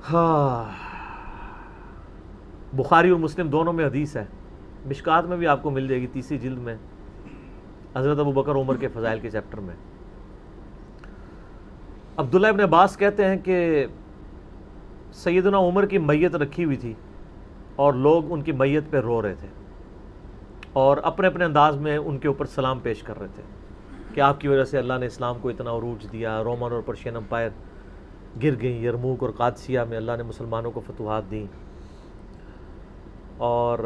ہاں، بخاری اور مسلم دونوں میں حدیث ہے، مشکات میں بھی آپ کو مل جائے گی 30 جلد میں، حضرت ابو بکر عمر کے فضائل کے چیپٹر میں۔ عبداللہ ابن عباس کہتے ہیں کہ سیدنا عمر کی میت رکھی ہوئی تھی اور لوگ ان کی میت پہ رو رہے تھے اور اپنے اپنے انداز میں ان کے اوپر سلام پیش کر رہے تھے کہ آپ کی وجہ سے اللہ نے اسلام کو اتنا عروج دیا، رومن اور پرشین امپائر گر گئیں، یرموک اور قادسیہ میں اللہ نے مسلمانوں کو فتوحات دیں۔ اور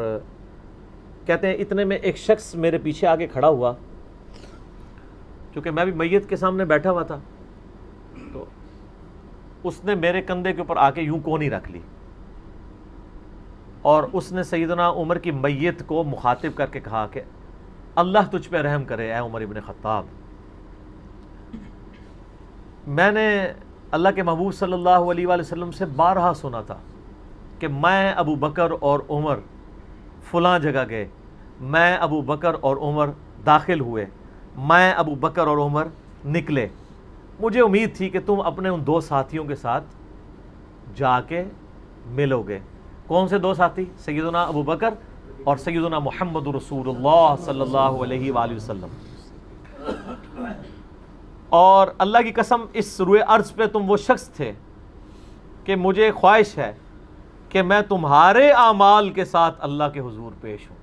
کہتے ہیں اتنے میں ایک شخص میرے پیچھے آگے کھڑا ہوا، کیونکہ میں بھی میت کے سامنے بیٹھا ہوا تھا، تو اس نے میرے کندھے کے اوپر آ کے یوں کونی رکھ لی اور اس نے سیدنا عمر کی میت کو مخاطب کر کے کہا کہ اللہ تجھ پہ رحم کرے اے عمر ابن خطاب۔ میں نے اللہ کے محبوب صلی اللہ علیہ وآلہ وسلم سے بارہا سنا تھا کہ میں ابو بکر اور عمر فلاں جگہ گئے، میں ابو بکر اور عمر داخل ہوئے، میں ابو بکر اور عمر نکلے، مجھے امید تھی کہ تم اپنے ان دو ساتھیوں کے ساتھ جا کے ملو گے۔ کون سے دو ساتھی؟ سیدنا ابو بکر اور سیدنا محمد رسول اللہ صلی اللہ علیہ وآلہ وسلم۔ اور اللہ کی قسم اس روئے ارض پہ تم وہ شخص تھے کہ مجھے خواہش ہے کہ میں تمہارے اعمال کے ساتھ اللہ کے حضور پیش ہوں۔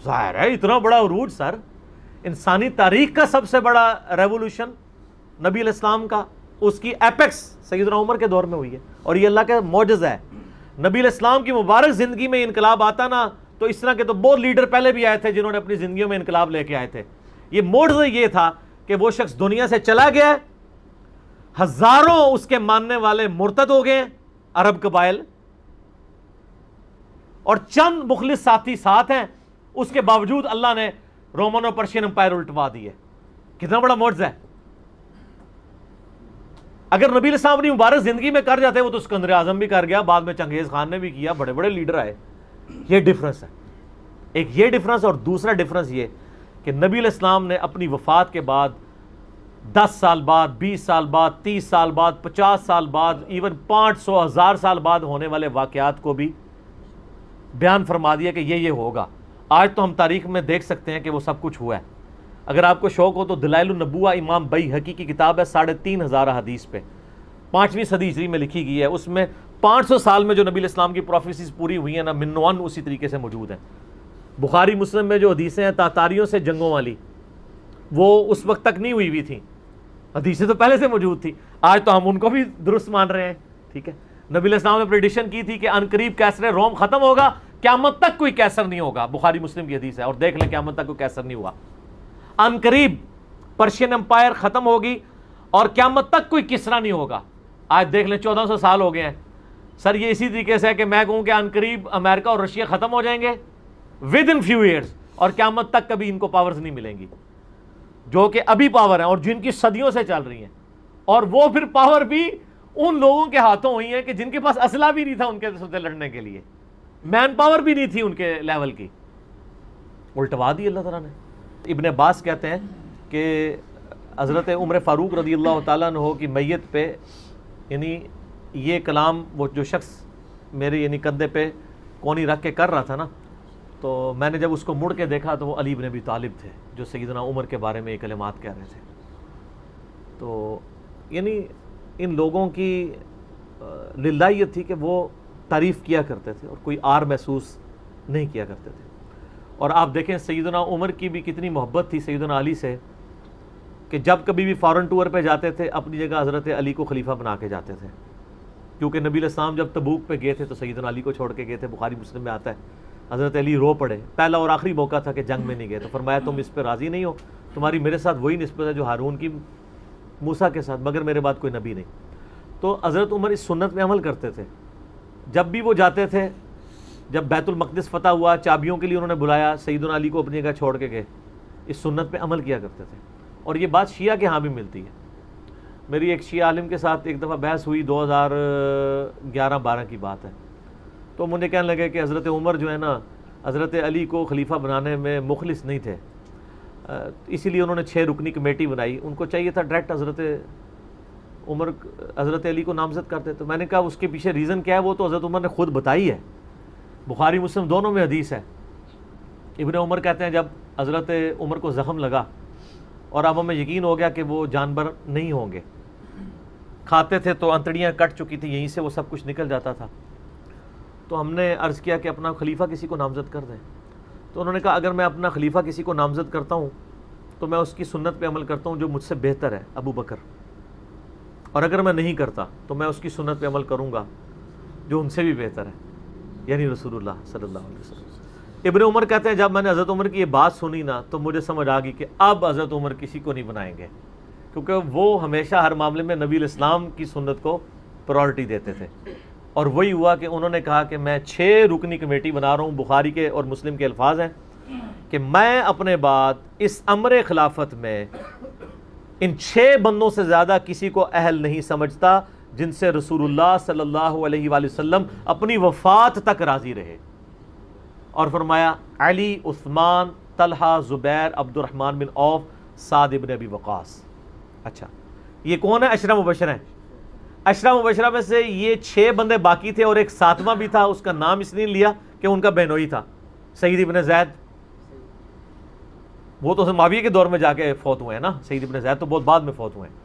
ظاہر ہے اتنا بڑا عروج سر، انسانی تاریخ کا سب سے بڑا ریولوشن نبی علیہ السلام کا، اس کی ایپیکس سیدنا عمر کے دور میں ہوئی ہے، اور یہ اللہ کا معجزہ ہے۔ نبی علیہ السلام کی مبارک زندگی میں انقلاب آتا نا تو اس طرح کے تو بہت لیڈر پہلے بھی آئے تھے جنہوں نے اپنی زندگیوں میں انقلاب لے کے آئے تھے۔ یہ معجزہ یہ تھا کہ وہ شخص دنیا سے چلا گیا، ہزاروں اس کے ماننے والے مرتد ہو گئے عرب قبائل، اور چند مخلص ساتھی ساتھ ہیں، اس کے باوجود اللہ نے رومن اور پرشین امپائر الٹوا دیے۔ کتنا بڑا معجزہ ہے۔ اگر نبی علیہ السلام اپنی مبارک زندگی میں کر جاتے، وہ تو سکندر اعظم بھی کر گیا، بعد میں چنگیز خان نے بھی کیا، بڑے بڑے لیڈر آئے۔ یہ ڈفرنس ہے، ایک یہ ڈفرنس، اور دوسرا ڈفرنس یہ کہ نبی علیہ السلام نے اپنی وفات کے بعد 10 سال بعد، 20 سال بعد، 30 سال بعد، 50 سال بعد، ایون 500 1000 سال بعد ہونے والے واقعات کو بھی بیان فرما دیا کہ یہ ہوگا۔ آج تو ہم تاریخ میں دیکھ سکتے ہیں کہ وہ سب کچھ ہوا ہے۔ اگر آپ کو شوق ہو تو دلائل النبوہ امام بیہقی کی کتاب ہے، 3500 حدیث پہ، 5ویں صدی ہجری میں لکھی گئی ہے۔ اس میں 500 سال میں جو نبی علیہ السلام کی پروفیسیز پوری ہوئی ہیں نا، منوان اسی طریقے سے موجود ہیں۔ بخاری مسلم میں جو حدیثیں ہیں تاتاریوں سے جنگوں والی، وہ اس وقت تک نہیں ہوئی تھیں، حدیثیں تو پہلے سے موجود تھی، آج تو ہم ان کو بھی درست مان رہے ہیں۔ ٹھیک ہے، نبی علیہ السلام نے پریڈکشن کی تھی کہ ان قریب کیسر روم ختم ہوگا، قیامت تک کوئی کیسر نہیں ہوگا، بخاری مسلم کی حدیث ہے، اور دیکھ لیں قیامت تک کوئی کیسر نہیں ہوا۔ ان قریب پرشین امپائر ختم ہوگی اور قیامت تک کوئی کسرا نہیں ہوگا۔ آج دیکھ لیں 1400 سال ہو گئے ہیں سر۔ یہ اسی طریقے سے ہے کہ میں کہوں کہ ان قریب امریکہ اور رشیا ختم ہو جائیں گے ود ان فیو ایئرز، اور قیامت تک کبھی ان کو پاورز نہیں ملیں گی جو کہ ابھی پاور ہیں اور جن کی صدیوں سے چل رہی ہیں، اور وہ پھر پاور بھی ان لوگوں کے ہاتھوں ہوئی ہیں کہ جن کے پاس اسلحہ بھی نہیں تھا ان کے ساتھ لڑنے کے لیے، مین پاور بھی نہیں تھی ان کے لیول کی، الٹوا دی اللہ تعالیٰ نے۔ ابن عباس کہتے ہیں کہ حضرت عمر فاروق رضی اللہ تعالیٰ عنہ کی میت پہ یعنی یہ کلام وہ جو شخص میرے یعنی کندھے پہ کونی رکھ کے کر رہا تھا نا، تو میں نے جب اس کو مڑ کے دیکھا تو وہ علی بن ابی طالب تھے جو سیدنا عمر کے بارے میں یہ کلمات کہہ رہے تھے۔ تو یعنی ان لوگوں کی للہیت تھی کہ وہ تعریف کیا کرتے تھے اور کوئی آر محسوس نہیں کیا کرتے تھے۔ اور آپ دیکھیں سیدنا عمر کی بھی کتنی محبت تھی سیدنا علی سے کہ جب کبھی بھی فارن ٹور پہ جاتے تھے اپنی جگہ حضرت علی کو خلیفہ بنا کے جاتے تھے، کیونکہ نبی علیہ السلام جب تبوک پہ گئے تھے تو سیدنا علی کو چھوڑ کے گئے تھے، بخاری مسلم میں آتا ہے۔ حضرت علی رو پڑے، پہلا اور آخری موقع تھا کہ جنگ میں نہیں گئے، تو فرمایا تم اس پہ راضی نہیں ہو، تمہاری میرے ساتھ وہی نسبت ہے جو ہارون کی موسیٰ کے ساتھ، مگر میرے بعد کوئی نبی نہیں۔ تو حضرت عمر اس سنت میں عمل کرتے تھے، جب بھی وہ جاتے تھے، جب بیت المقدس فتح ہوا چابیوں کے لیے انہوں نے بلایا، سیدنا علی کو اپنی جگہ چھوڑ کے گئے، اس سنت پہ عمل کیا کرتے تھے۔ اور یہ بات شیعہ کے ہاں بھی ملتی ہے۔ میری ایک شیعہ عالم کے ساتھ ایک دفعہ بحث ہوئی، 2011-12 کی بات ہے، تو مجھے کہنے لگے کہ حضرت عمر جو ہے نا حضرت علی کو خلیفہ بنانے میں مخلص نہیں تھے، اسی لیے انہوں نے 6 رکنی کمیٹی بنائی، ان کو چاہیے تھا ڈائریکٹ حضرت عمر حضرت علی کو نامزد کرتے. تو میں نے کہا اس کے پیچھے ریزن کیا ہے, وہ تو حضرت عمر نے خود بتائی ہے, بخاری مسلم دونوں میں حدیث ہے. ابن عمر کہتے ہیں جب حضرت عمر کو زخم لگا اور اب ہمیں یقین ہو گیا کہ وہ جانور نہیں ہوں گے, کھاتے تھے تو انتڑیاں کٹ چکی تھی, یہیں سے وہ سب کچھ نکل جاتا تھا, تو ہم نے عرض کیا کہ اپنا خلیفہ کسی کو نامزد کر دیں. تو انہوں نے کہا اگر میں اپنا خلیفہ کسی کو نامزد کرتا ہوں تو میں اس کی سنت پہ عمل کرتا ہوں جو مجھ سے بہتر ہے, ابو بکر, اور اگر میں نہیں کرتا تو میں اس کی سنت پہ عمل کروں گا جو ان سے بھی بہتر ہے, یعنی رسول اللہ صلی اللہ علیہ وسلم. ابن عمر کہتے ہیں جب میں نے حضرت عمر کی یہ بات سنی نا تو مجھے سمجھ آ گئی کہ اب حضرت عمر کسی کو نہیں بنائیں گے, کیونکہ وہ ہمیشہ ہر معاملے میں نبی الاسلام کی سنت کو پرائورٹی دیتے تھے. اور وہی ہوا کہ انہوں نے کہا کہ میں 6 رکنی کمیٹی بنا رہا ہوں, بخاری کے اور مسلم کے الفاظ ہیں کہ میں اپنے بعد اس امر خلافت میں ان 6 بندوں سے زیادہ کسی کو اہل نہیں سمجھتا جن سے رسول اللہ صلی اللہ علیہ وآلہ وسلم اپنی وفات تک راضی رہے. اور فرمایا علی, عثمان, طلحہ, زبیر, عبد الرحمن بن عوف, سعد ابن ابی وقاص. اچھا یہ کون ہے؟ عشرہ مبشرہ ہیں. عشرہ مبشرہ میں سے یہ 6 بندے باقی تھے اور ایک 7واں بھی تھا, اس کا نام اس لیے لیا کہ ان کا بہنوئی تھا, سعید ابن زید. وہ تو معاویہ کے دور میں جا کے فوت ہوئے ہیں نا, سعید ابن زید تو بہت بعد میں فوت ہوئے ہیں.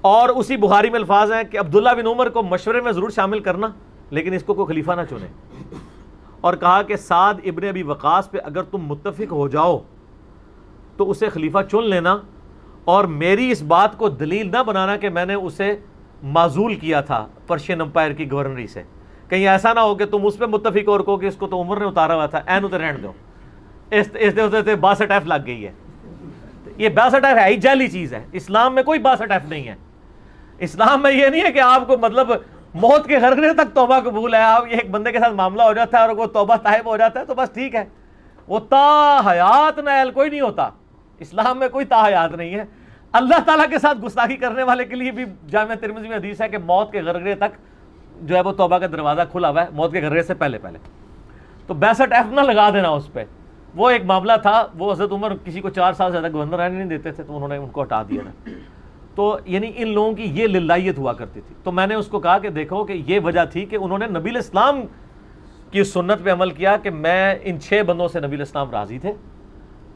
اور اسی بخاری میں الفاظ ہیں کہ عبداللہ بن عمر کو مشورے میں ضرور شامل کرنا لیکن اس کو کوئی خلیفہ نہ چنے, اور کہا کہ سعد ابن ابی وقاص پہ اگر تم متفق ہو جاؤ تو اسے خلیفہ چن لینا, اور میری اس بات کو دلیل نہ بنانا کہ میں نے اسے معزول کیا تھا پرشین امپائر کی گورنری سے, کہیں ایسا نہ ہو کہ تم اس پہ متفق اور کہو کہ اس کو تو عمر نے اتارا ہوا تھا, این اتر رہن دو, اس دے 62 لگ گئی ہے. یہ 62 ہے ہی جعلی چیز ہے, اسلام میں کوئی 62 نہیں ہے. اسلام میں یہ نہیں ہے کہ آپ کو مطلب موت کے غرغرے تک توبہ قبول ہے, آپ ایک بندے کے ساتھ معاملہ ہو جاتا ہے اور وہ توبہ طائب ہو جاتا ہے تو بس ٹھیک ہے, وہ تا حیات نائل کوئی نہیں ہوتا. اسلام میں کوئی تا حیات نہیں ہے. اللہ تعالیٰ کے ساتھ گستاخی کرنے والے کے لیے بھی جامع ترمذی میں حدیث ہے کہ موت کے غرغرے تک جو ہے وہ توبہ کا دروازہ کھلا ہوا ہے, موت کے غرغرے سے پہلے. تو 62 نہ لگا دینا اس پہ. وہ ایک معاملہ تھا, وہ حضرت عمر کسی کو 4 سال سے زیادہ گورنر رہنے نہیں دیتے تھے تو انہوں نے ان کو ہٹا دیا تھا. تو یعنی ان لوگوں کی یہ للائیت ہوا کرتی تھی. تو میں نے اس کو کہا کہ دیکھو کہ یہ وجہ تھی کہ انہوں نے نبی الاسلام کی سنت پہ عمل کیا کہ میں ان 6 بندوں سے نبی الاسلام راضی تھے,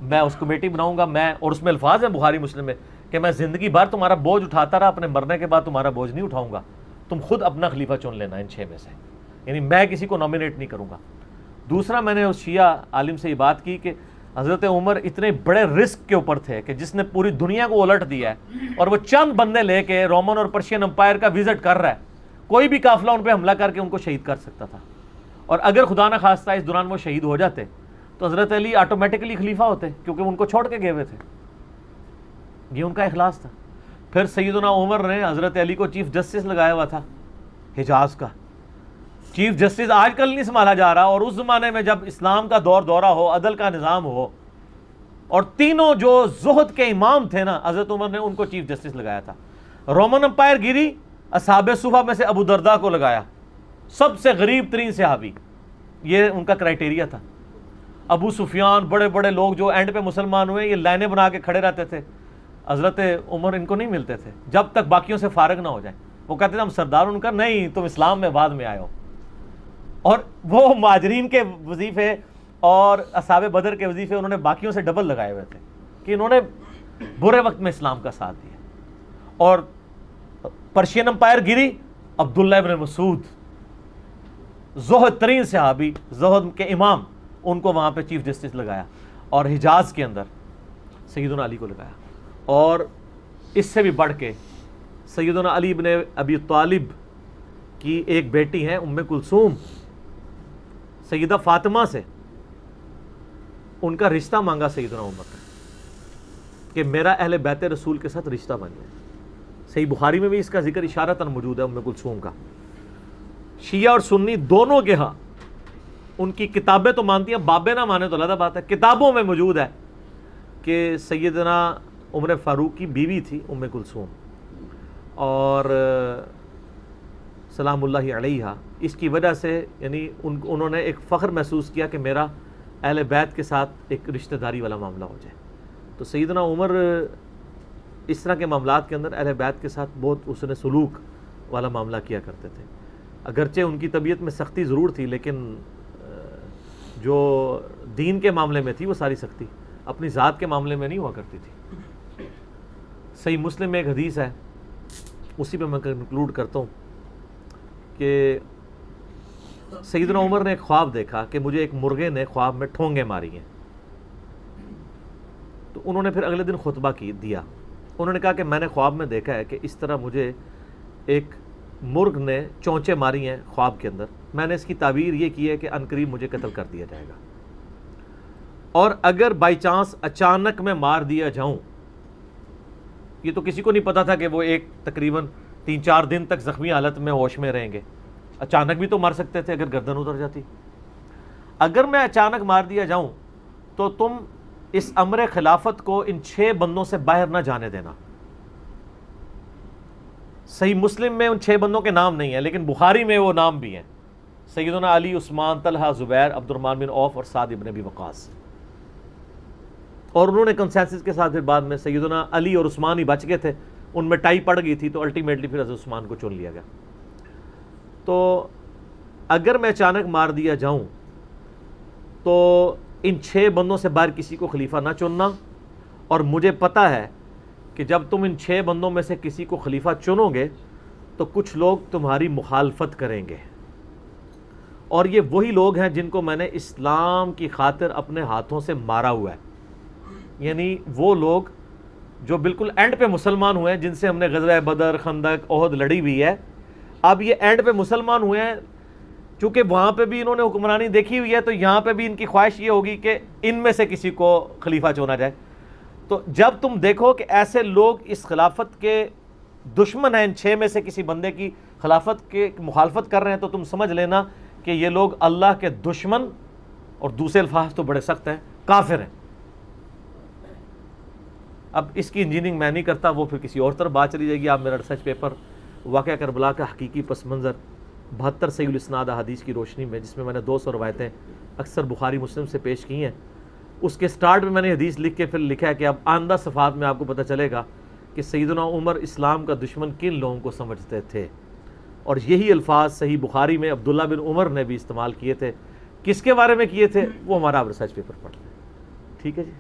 میں اس کمیٹی بناؤں گا, میں, اور اس میں الفاظ ہیں بخاری مسلم میں کہ میں زندگی بھر تمہارا بوجھ اٹھاتا رہا, اپنے مرنے کے بعد تمہارا بوجھ نہیں اٹھاؤں گا, تم خود اپنا خلیفہ چن لینا ان 6 میں سے, یعنی میں کسی کو نامینیٹ نہیں کروں گا. دوسرا میں نے اس شیعہ عالم سے یہ بات کی کہ حضرت عمر اتنے بڑے رسک کے اوپر تھے کہ جس نے پوری دنیا کو الٹ دیا ہے اور وہ چند بندے لے کے رومن اور پرشین امپائر کا وزٹ کر رہا ہے, کوئی بھی قافلہ ان پہ حملہ کر کے ان کو شہید کر سکتا تھا, اور اگر خدا نہ خواستہ اس دوران وہ شہید ہو جاتے تو حضرت علی آٹومیٹکلی خلیفہ ہوتے کیونکہ ان کو چھوڑ کے گئے ہوئے تھے. یہ ان کا اخلاص تھا. پھر سیدنا عمر نے حضرت علی کو چیف جسٹس لگایا ہوا تھا حجاز کا. چیف جسٹس آج کل نہیں سنبھالا جا رہا, اور اس زمانے میں جب اسلام کا دورہ ہو, عدل کا نظام ہو, اور تینوں جو زہد کے امام تھے نا حضرت عمر نے ان کو چیف جسٹس لگایا تھا. رومن امپائر گری, اصحاب صفہ میں سے ابو درداء کو لگایا, سب سے غریب ترین صحابی, یہ ان کا کرائٹیریا تھا. ابو سفیان, بڑے بڑے لوگ جو اینڈ پہ مسلمان ہوئے, یہ لائنیں بنا کے کھڑے رہتے تھے. حضرت عمر ان کو نہیں ملتے تھے جب تک باقیوں سے فارغ نہ ہو جائیں. وہ کہتے تھے ہم سردار, ان کا نہیں, تم اسلام میں بعد میں آئے ہو. اور وہ مہاجرین کے وظیفے اور اصحاب بدر کے وظیفے انہوں نے باقیوں سے ڈبل لگائے ہوئے تھے کہ انہوں نے برے وقت میں اسلام کا ساتھ دیا. اور پرشین امپائر گری, عبداللہ ابن مسعود, زہد ترین صحابی, زہد کے امام, ان کو وہاں پہ چیف جسٹس لگایا, اور حجاز کے اندر سیدنا علی کو لگایا. اور اس سے بھی بڑھ کے سیدنا علی ابن ابی طالب کی ایک بیٹی ہے ام کلثوم, سیدہ فاطمہ سے ان کا رشتہ مانگا سیدنا عمر کہ میرا اہل بیت رسول کے ساتھ رشتہ بن جائے. صحیح بخاری میں بھی اس کا ذکر اشارتاً موجود ہے ام کلثوم کا. شیعہ اور سنی دونوں کے ہاں ان کی کتابیں تو مانتی ہیں, بابیں نہ مانے تو علیحدہ بات ہے. کتابوں میں موجود ہے کہ سیدنا عمر فاروق کی بیوی تھی ام کلثوم, اور سلام اللہ علیہا, اس کی وجہ سے یعنی انہوں نے ایک فخر محسوس کیا کہ میرا اہل بیت کے ساتھ ایک رشتہ داری والا معاملہ ہو جائے. تو سیدنا عمر اس طرح کے معاملات کے اندر اہل بیت کے ساتھ بہت حسن سلوک والا معاملہ کیا کرتے تھے. اگرچہ ان کی طبیعت میں سختی ضرور تھی، لیکن جو دین کے معاملے میں تھی وہ ساری سختی اپنی ذات کے معاملے میں نہیں ہوا کرتی تھی. صحیح مسلم میں ایک حدیث ہے، اسی پہ میں کنکلوڈ کرتا ہوں کہ سیدنا عمر نے ایک خواب دیکھا کہ مجھے ایک مرغے نے خواب میں ٹھونگے ماری ہیں. تو انہوں نے پھر اگلے دن خطبہ دیا. انہوں نے کہا کہ میں نے خواب میں دیکھا ہے کہ اس طرح مجھے ایک مرغ نے چونچے ماری ہیں خواب کے اندر. میں نے اس کی تعبیر یہ کی ہے کہ عنقریب مجھے قتل کر دیا جائے گا، اور اگر بائی چانس اچانک میں مار دیا جاؤں، یہ تو کسی کو نہیں پتا تھا کہ وہ ایک تقریباً 3-4 دن تک زخمی حالت میں ہوش میں رہیں گے. اچانک بھی تو مار سکتے تھے اگر گردن اتر جاتی. اگر میں اچانک مار دیا جاؤں تو تم اس امر خلافت کو ان 6 بندوں سے باہر نہ جانے دینا. صحیح مسلم میں ان 6 بندوں کے نام نہیں ہیں، لیکن بخاری میں وہ نام بھی ہیں، سیدنا علی، عثمان، طلحہ، زبیر، عبد الرحمن بن عوف اور سعد ابن ابی وقاص. اور انہوں نے کنسنسس کے ساتھ پھر بعد میں سیدنا علی اور عثمان ہی بچ گئے تھے، ان میں ٹائی پڑ گئی تھی تو الٹیمیٹلی پھر حضرت عثمان کو چن لیا گیا. تو اگر میں اچانک مار دیا جاؤں تو ان 6 بندوں سے باہر کسی کو خلیفہ نہ چننا، اور مجھے پتہ ہے کہ جب تم ان 6 بندوں میں سے کسی کو خلیفہ چنو گے تو کچھ لوگ تمہاری مخالفت کریں گے، اور یہ وہی لوگ ہیں جن کو میں نے اسلام کی خاطر اپنے ہاتھوں سے مارا ہوا ہے. یعنی وہ لوگ جو بالکل اینڈ پہ مسلمان ہوئے ہیں، جن سے ہم نے غزوہ بدر، خندق، احد لڑی ہوئی ہے. اب یہ اینڈ پہ مسلمان ہوئے ہیں، چونکہ وہاں پہ بھی انہوں نے حکمرانی دیکھی ہوئی ہے، تو یہاں پہ بھی ان کی خواہش یہ ہوگی کہ ان میں سے کسی کو خلیفہ چنا جائے. تو جب تم دیکھو کہ ایسے لوگ اس خلافت کے دشمن ہیں، ان 6 میں سے کسی بندے کی خلافت کے مخالفت کر رہے ہیں، تو تم سمجھ لینا کہ یہ لوگ اللہ کے دشمن، اور دوسرے الفاظ تو بڑے سخت ہیں، کافر ہیں. اب اس کی انجینئرنگ میں نہیں کرتا، وہ پھر کسی اور طرف بات چلی جائے گی. آپ میرا ریسرچ پیپر واقعہ کربلا کا حقیقی پس منظر 72 صحیح الاسناد احادیث کی روشنی میں، جس میں میں نے 200 روایتیں اکثر بخاری مسلم سے پیش کی ہیں، اس کے سٹارٹ میں نے حدیث لکھ کے پھر لکھا ہے کہ اب آئندہ صفحات میں آپ کو پتہ چلے گا کہ سیدنا عمر اسلام کا دشمن کن لوگوں کو سمجھتے تھے. اور یہی الفاظ صحیح بخاری میں عبداللہ بن عمر نے بھی استعمال کیے تھے. کس کے بارے میں کیے تھے وہ ہمارا آپ ریسرچ پیپر پڑھ لیں. ٹھیک ہے جی.